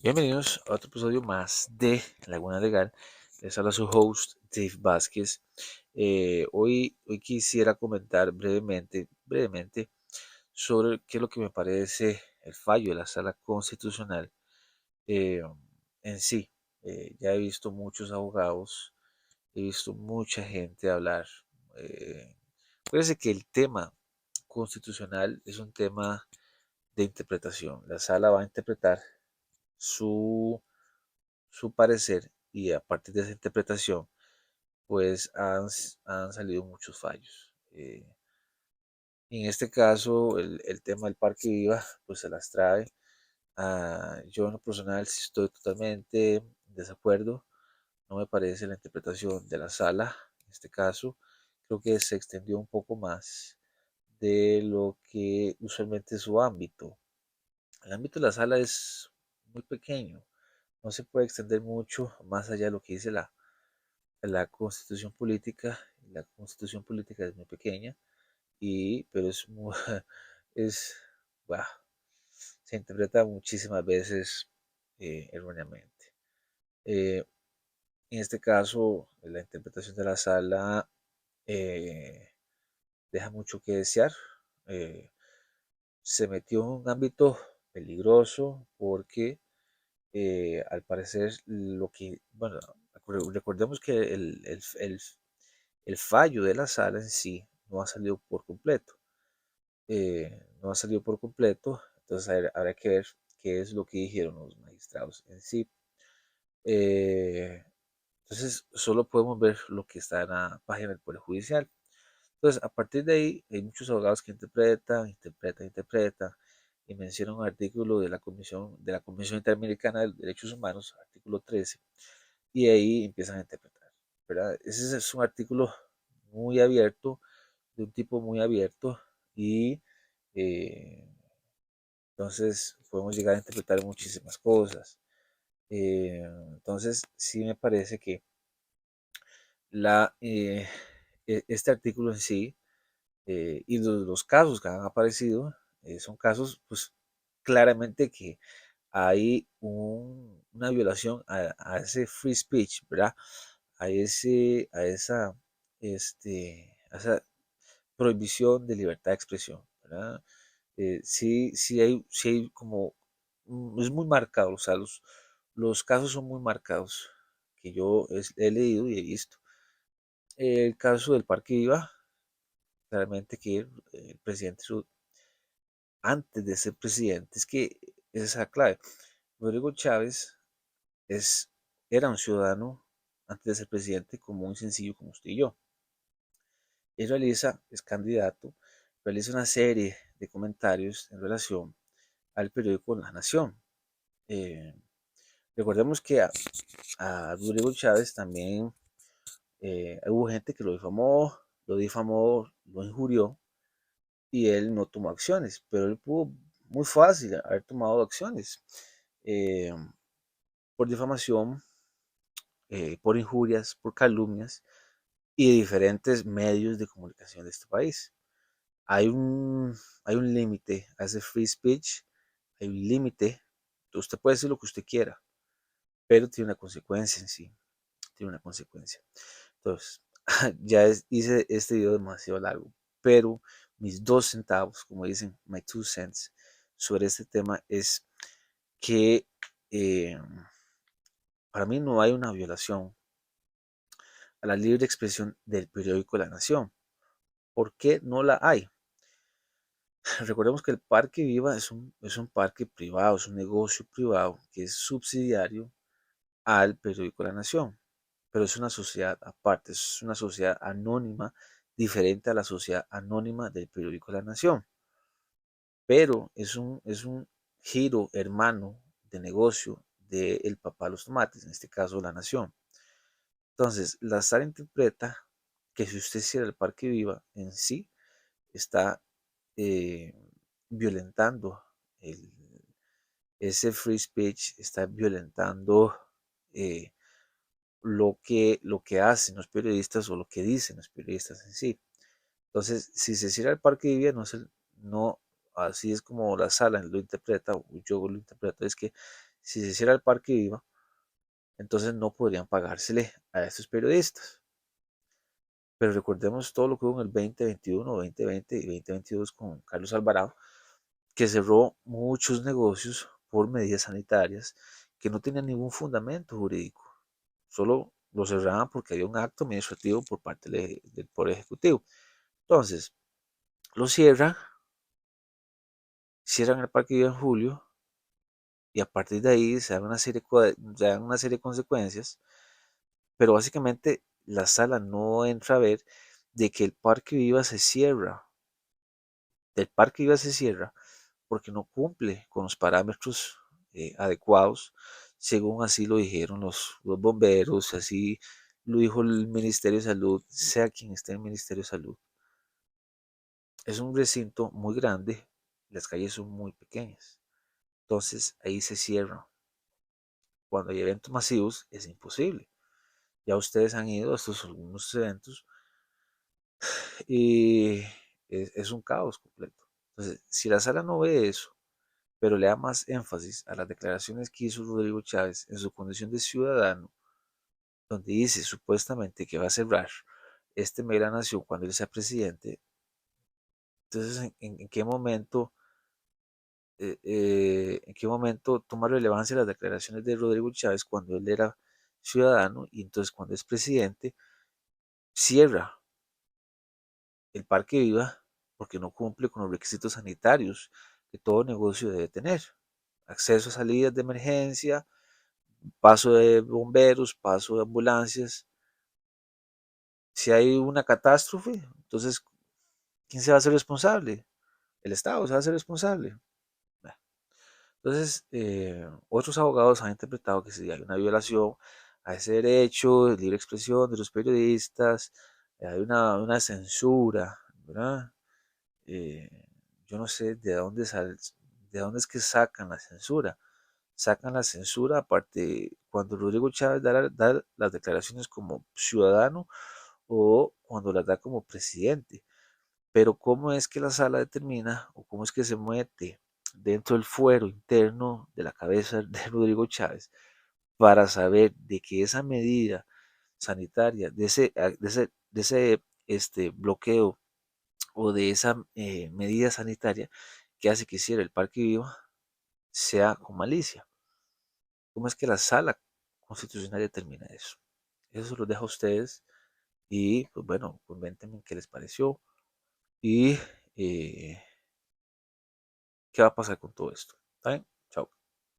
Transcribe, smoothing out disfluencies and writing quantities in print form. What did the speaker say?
Bienvenidos a otro episodio más de Laguna Legal. Les habla su host Dave Vázquez. Hoy quisiera comentar brevemente sobre qué es lo que me parece el fallo de la Sala Constitucional eh, en sí. Ya he visto muchos abogados, he visto mucha gente hablar. Eh, Parece que el tema constitucional es un tema de interpretación. La Sala va a interpretar su su parecer y a partir de esa interpretación, pues han salido muchos fallos. En este caso, el tema del Parque Viva, pues se las trae. Yo en lo personal sí estoy totalmente en desacuerdo. No me parece la interpretación de la sala. En este caso, creo que se extendió un poco más de lo que usualmente es su ámbito. El ámbito de la sala es muy pequeño. No se puede extender mucho más allá de lo que dice la constitución política. La constitución política es muy pequeña, pero es, es, wow, se interpreta muchísimas veces erróneamente. Eh, en este caso, la interpretación de la sala eh, deja mucho que desear. Eh, Se metió en un ámbito peligroso porque al parecer bueno, recordemos que el fallo de la sala en sí no ha salido por completo. No ha salido por completo, entonces habrá que ver qué es lo que dijeron los magistrados en sí. Eh, entonces, solo podemos ver lo que está en la página del Poder Judicial. Entonces, a partir de ahí, hay muchos abogados que interpretan y mencionan un artículo de la Comisión Interamericana de Derechos Humanos, artículo 13, y ahí empiezan a interpretar, ¿verdad? Ese es un artículo muy abierto, de un tipo muy abierto, y eh, entonces podemos llegar a interpretar muchísimas cosas. Entonces, sí me parece que la, este artículo en sí y los casos que han aparecido son casos, pues claramente que hay una violación a ese free speech, ¿verdad? A esa prohibición de libertad de expresión, ¿verdad? Sí hay como, es muy marcado, o sea, los casos son muy marcados que yo he leído y he visto. El caso del Parque Viva, claramente que el presidente, antes de ser presidente, es que esa es la clave. Rodrigo Chávez es, era un ciudadano antes de ser presidente común y sencillo como usted y yo. Él es candidato, realiza una serie de comentarios en relación al periódico La Nación. Eh, Recordemos que a Rodrigo Chávez también hubo gente que lo injurió y él no tomó acciones, pero él pudo muy fácil haber tomado acciones eh, por difamación, por injurias, por calumnias y de diferentes medios de comunicación de este país. Hay un, hay un límite a ese free speech, hay un límite. Usted puede decir lo que usted quiera, pero tiene una consecuencia en sí, tiene una consecuencia. Entonces, hice este video demasiado largo, pero mis 2 centavos, como dicen, my 2 cents, sobre este tema es que eh, para mí no hay una violación a la libre expresión del periódico La Nación. ¿Por qué no la hay? Recordemos que el Parque Viva es un parque privado, es un negocio privado que es subsidiario al periódico La Nación, pero es una sociedad aparte, es una sociedad anónima diferente a la sociedad anónima del periódico La Nación, pero es un giro hermano de negocio del papá de los tomates, en este caso La Nación. Entonces, la SAR interpreta que si usted cierra el Parque Viva en sí, está eh, violentando el, ese free speech, está violentando eh, lo que hacen los periodistas o lo que dicen los periodistas en sí. Entonces, si se cierra el Parque de Villa, no, así es como la sala lo interpreta, o yo lo interpreto, es que si se hiciera el Parque Viva, entonces no podrían pagársele a estos periodistas. Pero recordemos todo lo que hubo en el 2021, 2020 y 2022 con Carlos Alvarado, que cerró muchos negocios por medidas sanitarias que no tenían ningún fundamento jurídico. Solo lo cerraban porque había un acto administrativo por parte del Poder Ejecutivo. Entonces, lo cierran el Parque Viva en julio y a partir de ahí se dan una serie de consecuencias, pero básicamente la sala no entra a ver de que el Parque Viva se cierra. El Parque Viva se cierra porque no cumple con los parámetros adecuados, según así lo dijeron los bomberos, así lo dijo el Ministerio de Salud, sea quien esté en el Ministerio de Salud. Es un recinto muy grande, las calles son muy pequeñas, entonces ahí se cierra. Cuando hay eventos masivos es imposible. Ya ustedes han ido a estos algunos eventos y es un caos completo. Entonces, si la sala no ve eso, pero le da más énfasis a las declaraciones que hizo Rodrigo Chávez en su condición de ciudadano, donde dice supuestamente que va a cerrar este medio de la nación cuando él sea presidente. Entonces, en qué momento toma relevancia las declaraciones de Rodrigo Chávez cuando él era ciudadano y entonces cuando es presidente cierra el Parque Viva porque no cumple con los requisitos sanitarios que todo negocio debe tener? Acceso a salidas de emergencia, paso de bomberos, paso de ambulancias. Si hay una catástrofe, entonces, ¿quién se va a hacer responsable? El Estado se va a hacer responsable. Entonces, otros abogados han interpretado que si hay una violación a ese derecho de libre expresión de los periodistas, hay una censura, ¿verdad? Eh, yo no sé de dónde es que sacan la censura. Sacan la censura aparte cuando Rodrigo Chávez da las declaraciones como ciudadano o cuando las da como presidente. Pero ¿cómo es que la sala determina o cómo es que se mete dentro del fuero interno de la cabeza de Rodrigo Chávez para saber de que esa medida sanitaria, de ese bloqueo o de esa medida sanitaria que hace que hiciera el Parque Viva sea con malicia? ¿Cómo es que la sala constitucional determina eso? Eso se los dejo a ustedes y pues bueno, coméntenme qué les pareció y eh, qué va a pasar con todo esto. ¿Está bien?